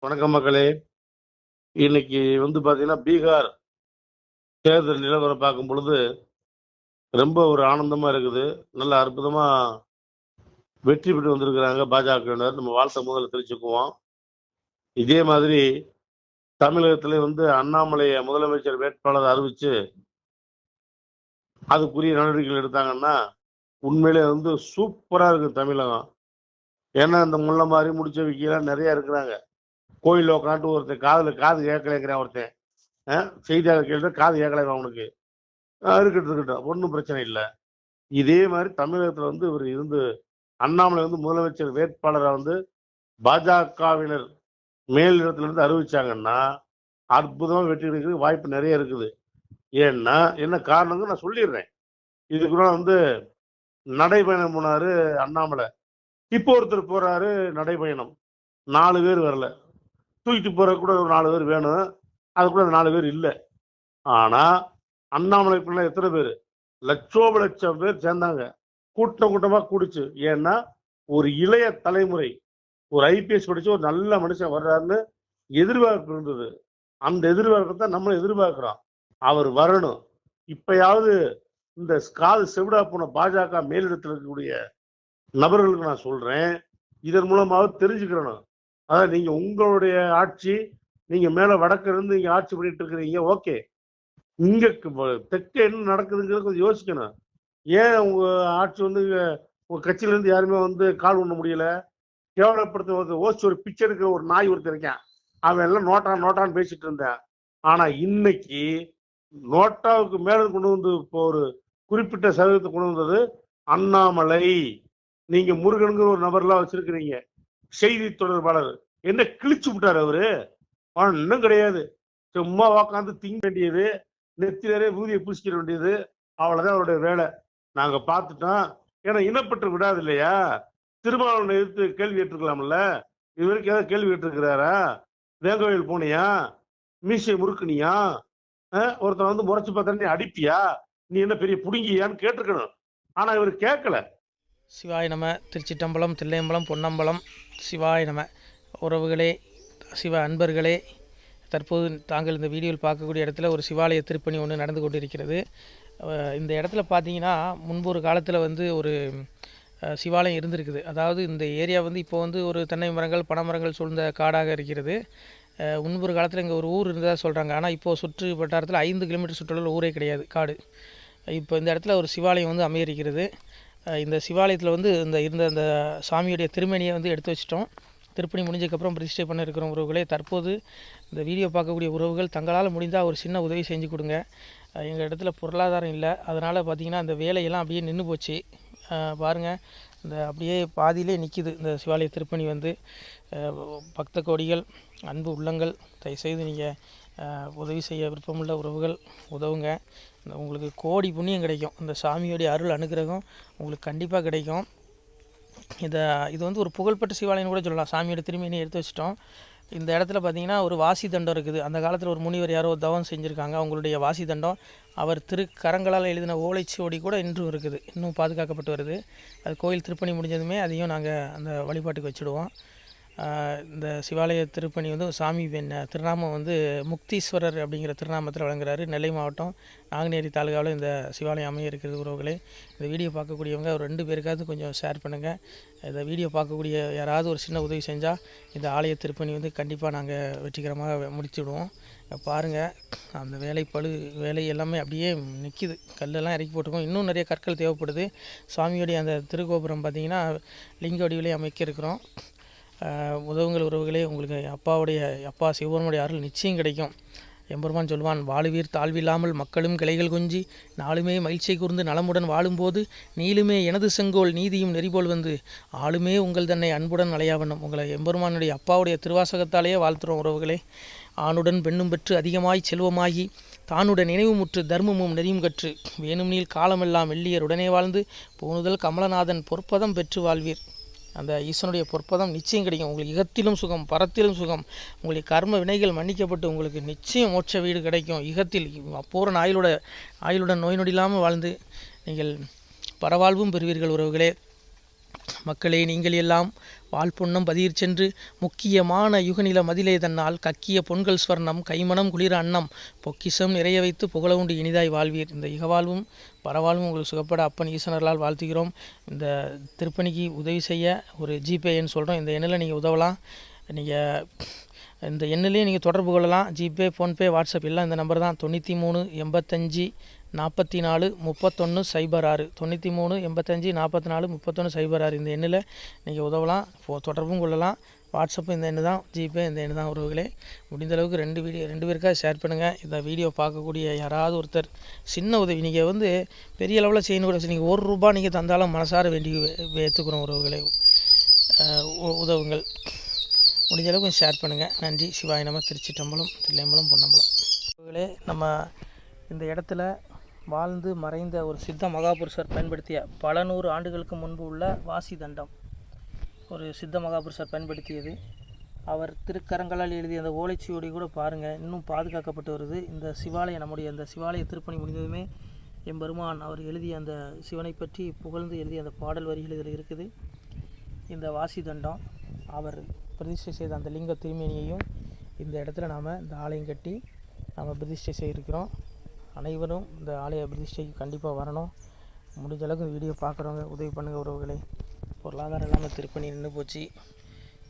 வணக்கம் மக்களே. இன்னைக்கு பாத்தீங்கன்னா பீகார் தேர்தல் நிலவரம் பார்க்கும் பொழுது ரொம்ப ஒரு ஆனந்தமா இருக்குது. நல்ல அற்புதமா வெற்றி பெற்று வந்திருக்கிறாங்க பாஜகவினர். நம்ம வாழ்த்த முதல்ல தெரிவிச்சுக்குவோம். இதே மாதிரி தமிழகத்துல அண்ணாமலையை முதலமைச்சர் வேட்பாளர் அறிவிச்சு அதுக்குரிய நடவடிக்கைகள் எடுத்தாங்கன்னா உண்மையிலே சூப்பரா இருக்கு தமிழகம். ஏன்னா இந்த முள்ள மாதிரி முடிச்ச வைக்கலாம் நிறைய இருக்கிறாங்க. கோயில்ல உட்காந்து ஒருத்தன் காது கேட்கலைங்கிறான். ஒருத்தன் செய்தியாளர் கேட்டு காது கேட்கலைங்க அவனுக்கு. இருக்கட்டும், ஒன்றும் பிரச்சனை இல்லை. இதே மாதிரி தமிழகத்துல இவர் அண்ணாமலை முதலமைச்சர் வேட்பாளரை பாஜகவினர் மேலிடத்துல இருந்து அறிவிச்சாங்கன்னா அற்புதமா வெற்றி கிடைக்கிறதுக்கு வாய்ப்பு நிறைய இருக்குது. ஏன்னா என்ன காரணங்க நான் சொல்லிடுறேன். இதுக்குள்ள நடைபயணம் போனாரு அண்ணாமலை. இப்போ ஒருத்தர் போறாரு நடைபயணம். 4 பேர் வரல. தூக்கிட்டு போற கூட ஒரு 4 பேர் வேணும். அது கூட 4 பேர் இல்லை. ஆனா அண்ணாமலைக்குள்ள எத்தனை பேர்? லட்சம் பேர் சேர்ந்தாங்க. கூட்டமா கூடிச்சு. ஏன்னா ஒரு இளைய தலைமுறை, ஒரு ஐபிஎஸ் படிச்சு ஒரு நல்ல மனுஷன் வர்றாருன்னு எதிர்பார்ப்பு இருந்தது. அந்த எதிர்பார்ப்பை நம்ம எதிர்பார்க்கிறோம். அவர் வரணும். இப்பயாவது இந்த காது செவிடா போன பாஜக மேலிடத்தில் இருக்கக்கூடிய நபர்களுக்கு நான் சொல்றேன், இதன் மூலமாவது தெரிஞ்சுக்கிறணும். அதாவது நீங்க உங்களுடைய ஆட்சி, நீங்க மேல வடக்கு இருந்து நீங்க ஆட்சி பண்ணிட்டு இருக்கிறீங்க. ஓகே, இங்க தெற்க என்ன நடக்குதுங்கிறது கொஞ்சம் யோசிக்கணும். ஏன் உங்க ஆட்சி உங்க கட்சியில இருந்து யாருமே கால் பண்ண முடியல? கேவலப்படுத்த ஒரு பிச்சை எடுக்கிற ஒரு நாய் ஒருத்தர் இருக்கான். அவன் எல்லாம் நோட்டான்னு பேசிட்டு இருந்தேன். ஆனா இன்னைக்கு நோட்டாவுக்கு மேல கொண்டு இப்போ ஒரு குறிப்பிட்ட சதவீதத்தை கொண்டு வந்தது அண்ணாமலை. நீங்க முருகனுங்கிற ஒரு நபர்லாம் வச்சிருக்கிறீங்க, செய்தி தொடர்பாளர். என்ன கிழிச்சு விட்டாரு அவரு? ஒன்றும் கிடையாது. சும்மா உக்காந்து திங்க வேண்டியது, நெத்திலே ஊதியை பூசிக்கிற வேண்டியது, அவ்வளவுதான் அவருடைய வேலை. நாங்க பார்த்துட்டோம். ஏன்னா இனப்பற்று விடாது இல்லையா? திருமாவளவனை எதிர்த்து கேள்வி கேட்டிருக்கலாம்ல. இது வரைக்கும் ஏதாவது கேள்வி கேட்டிருக்கிறாரா? வேங்கோயில் போனியா? மீசை முறுக்குனியா? ஒருத்தன் முறைச்சு பார்த்தா நீ அடிப்பியா? நீ என்ன பெரிய புடுங்கியான்னு கேட்டிருக்கணும். ஆனா இவர் கேட்கல. சிவாய நம. திருச்சிட்டம்பலம், தில்லையம்பலம், பொன்னம்பலம். சிவாய நம. உறவுகளே, சிவ அன்பர்களே, தற்போது தாங்கள் இந்த வீடியோவில் பார்க்கக்கூடிய இடத்துல ஒரு சிவாலய திருப்பணி ஒன்று நடந்து கொண்டிருக்கிறது. இந்த இடத்துல பார்த்தீங்கன்னா முன்பு ஒரு காலத்தில் ஒரு சிவாலயம் இருந்திருக்குது. அதாவது இந்த ஏரியா இப்போ ஒரு தென்னை மரங்கள், பனைமரங்கள் சூழ்ந்த காடாக இருக்கிறது. முன்பொரு காலத்தில் இங்கே ஒரு ஊர் இருந்ததாக சொல்கிறாங்க. ஆனால் இப்போது சுற்று வட்டாரத்தில் 5 கிலோமீட்டர் சுற்றுலா ஊரே கிடையாது, காடு. இப்போ இந்த இடத்துல ஒரு சிவாலயம் அமையிருக்கிறது. இந்த சிவாலயத்தில் இருந்த அந்த சாமியுடைய திருமணியை எடுத்து வச்சிட்டோம். திருப்பணி முடிஞ்சதுக்கப்புறம் பிரதிஷ்டை பண்ண இருக்கிற உறவுகளே, தற்போது இந்த வீடியோ பார்க்கக்கூடிய உறவுகள் தங்களால் முடிந்தால் ஒரு சின்ன உதவி செஞ்சு கொடுங்க. எங்கள் இடத்துல பொருளாதாரம் இல்லை. அதனால் பார்த்திங்கன்னா அந்த வேலையெல்லாம் அப்படியே நின்று போச்சு. பாருங்கள், இந்த அப்படியே பாதியிலே நிற்கிது இந்த சிவாலய திருப்பணி. பக்த கோடிகள், அன்பு உள்ளங்கள், தயவுசெய்து நீங்கள் உதவி செய்ய விருப்பமுள்ள உறவுகள் உதவுங்க. உங்களுக்கு கோடி புண்ணியம் கிடைக்கும். இந்த சாமியோடைய அருள் அனுகிரகம் உங்களுக்கு கண்டிப்பாக கிடைக்கும். இது ஒரு புகழ்பெற்ற சிவாலயம் கூட சொல்லலாம். சாமியோட திருமணியை எடுத்து வச்சிட்டோம். இந்த இடத்துல பார்த்திங்கன்னா ஒரு வாசி தண்டம் இருக்குது. அந்த காலத்தில் ஒரு முனிவர் யாரோ தவம் செஞ்சுருக்காங்க. அவங்களுடைய வாசி தண்டம் அவர் திருக்கரங்களால் எழுதின ஓலைச்சுவடி கூட இன்றும் இருக்குது, இன்னும் பாதுகாக்கப்பட்டு வருது. அது கோயில் திருப்பணி முடிஞ்சதுமே அதையும் நாங்கள் அந்த வழிபாட்டுக்கு வச்சுடுவோம். இந்த சிவாலய திருப்பணி சாமி திருநாமம் முக்தீஸ்வரர் அப்படிங்கிற திருநாமத்தில் வழங்குறாரு. நெல்லை மாவட்டம் நாங்குநேரி தாலுகாவில் இந்த சிவாலயம் அமைய இருக்கிறது. உறவுகளே, இந்த வீடியோ பார்க்கக்கூடியவங்க ஒரு 2 பேருக்காவது கொஞ்சம் ஷேர் பண்ணுங்கள். இந்த வீடியோ பார்க்கக்கூடிய யாராவது ஒரு சின்ன உதவி செஞ்சால் இந்த ஆலய திருப்பணி கண்டிப்பாக நாங்கள் வெற்றிகரமாக முடிச்சுடுவோம். பாருங்கள், அந்த வேலை எல்லாமே அப்படியே நிற்கிது. கல்லெல்லாம் இறக்கி போட்டிருக்கோம். இன்னும் நிறைய கற்கள் தேவைப்படுது. சுவாமியோடைய அந்த திருக்கோபுரம் பார்த்திங்கன்னா லிங்க வடிவிலே அமைக்க இருக்கிறோம். உதவுங்கள் உறவுகளே. உங்களுக்கு அப்பா சிவபெருமானுடைய அருள் நிச்சயம் கிடைக்கும். எம்பெருமான் சொல்வான், வாழுவீர் தாழ்வில்லாமல் மக்களும் கிளைகள் கொஞ்சி நாளுமே மகிழ்ச்சியை கூர்ந்து நலமுடன் வாழும்போது நீளுமே எனது செங்கோல் நீதியும் நெறிபோல் ஆளுமே உங்கள் தன்னை அன்புடன் அலையாவண்ணம். உங்களை எம்பெருமானுடைய அப்பாவுடைய திருவாசகத்தாலேயே வாழ்த்துறோம் உறவுகளே. ஆணுடன் பெண்ணும் பெற்று அதிகமாய் செல்வமாகி தானுடன் நினைவுமுற்று தர்மமும் நெறியும் கற்று வேணும் நீள் காலமெல்லாம் வெள்ளியர் உடனே வாழ்ந்து போனுதல் கமலநாதன் பொற்பதம் பெற்று வாழ்வீர். அந்த ஈஸ்வனுடைய பொற்பதம் நிச்சயம் கிடைக்கும். உங்களுக்கு இகத்திலும் சுகம், பரத்திலும் சுகம். உங்களுடைய கர்ம வினைகள் மன்னிக்கப்பட்டு உங்களுக்கு நிச்சயம் மோட்ச வீடு கிடைக்கும். இகத்தில் பூரண ஆயுளுடன் நோய் நொடி இல்லாமல் வாழ்ந்து நீங்கள் பரவாழ்வும் பெறுவீர்கள் உறவுகளே. மக்களே, நீங்கள் எல்லாம் வால்பொன்னம் பதியிற் சென்று முக்கியமான யுகநில மதிலே தன்னால் கக்கிய பொன்கள் ஸ்வர்ணம் கைமணம் குளிர அன்னம் பொக்கிஷம் நிறைய வைத்து புகழ உண்டு இனிதாய் வாழ்வீர். இந்த இகவாழ்வும் பரவாழ்வும் உங்களுக்கு சுகப்பட அப்பன் ஈசனர்களால் வாழ்த்துகிறோம். இந்த திருப்பணிக்கு உதவி செய்ய ஒரு ஜிபே எண் சொல்கிறோம். இந்த எண்ணில் நீங்கள் உதவலாம். நீங்கள் இந்த எண்ணிலே நீங்கள் தொடர்பு கொள்ளலாம். ஜிபே, ஃபோன்பே, வாட்ஸ்அப் எல்லாம் இந்த நம்பர் தான். 93 85 44 31 06 93 85 44 31 06 இந்த எண்ணில் நீங்கள் உதவலாம். தொடர்பும் கொள்ளலாம். வாட்ஸ்அப்பும் இந்த எண்ணு தான், ஜிபே இந்த எண்ணு தான். உறவுகளே, முடிந்த அளவுக்கு ரெண்டு பேருக்காக ஷேர் பண்ணுங்கள். இந்த வீடியோ பார்க்கக்கூடிய யாராவது ஒருத்தர் சின்ன உதவி, நீங்கள் பெரிய அளவில் செய்யணும் கூட, நீங்கள் ₹1 நீங்கள் தந்தாலும் மனசார வேண்டி ஏற்றுக்கிறோம். உறவுகளே, உதவுங்கள். முடிஞ்ச அளவுக்கு கொஞ்சம் ஷேர் பண்ணுங்கள். நன்றி. சிவாய நம. திருச்சிட்டம்பலம், தில்லையம்பலம், பொன்னம்பலம். உறவுகளே, நம்ம இந்த இடத்துல வாழ்ந்து மறைந்த ஒரு சித்த மகாபுருஷர் பயன்படுத்திய பல 100 ஆண்டுகளுக்கு முன்பு உள்ள வாசி தண்டம் ஒரு சித்த மகாபுருஷர் பயன்படுத்தியது. அவர் திருக்கரங்களால் எழுதிய அந்த ஓலைச்சுவடி கூட பாருங்கள், இன்னும் பாதுகாக்கப்பட்டு வருது. இந்த சிவாலயம், நம்முடைய அந்த சிவாலய திருப்பணி முடிந்ததுமே எம்பெருமான் அவர் எழுதிய அந்த சிவனை பற்றி புகழ்ந்து எழுதிய அந்த பாடல் வரிகள் இதில் இருக்குது. இந்த வாசி தண்டம் அவர் பிரதிஷ்டை செய்த அந்த லிங்க திருமேனியையும் இந்த இடத்துல நாம் இந்த ஆலயம் கட்டி நாம் பிரதிஷ்டை செய்திருக்கிறோம். அனைவரும் இந்த ஆலய பிரதிஷ்டைக்கு கண்டிப்பாக வரணும். முடிஞ்ச அளவுக்கு வீடியோ பார்க்குறவங்க உதவி பண்ணுங்கள். உறவுகளை, பொருளாதாரம் இல்லாமல் திருப்பணி நின்று போச்சு.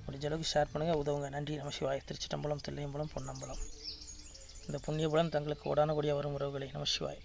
முடிஞ்ச அளவுக்கு ஷேர் பண்ணுங்கள், உதவுங்க. நன்றி. நம சிவாய. திருச்சிட்டம்பலம், தில்லையம்பலம், பொன்னம்பலம். இந்த புண்ணியபுலம் தங்களுக்கு உடான கூடிய வரும். உறவுகளை, நம சிவாய்.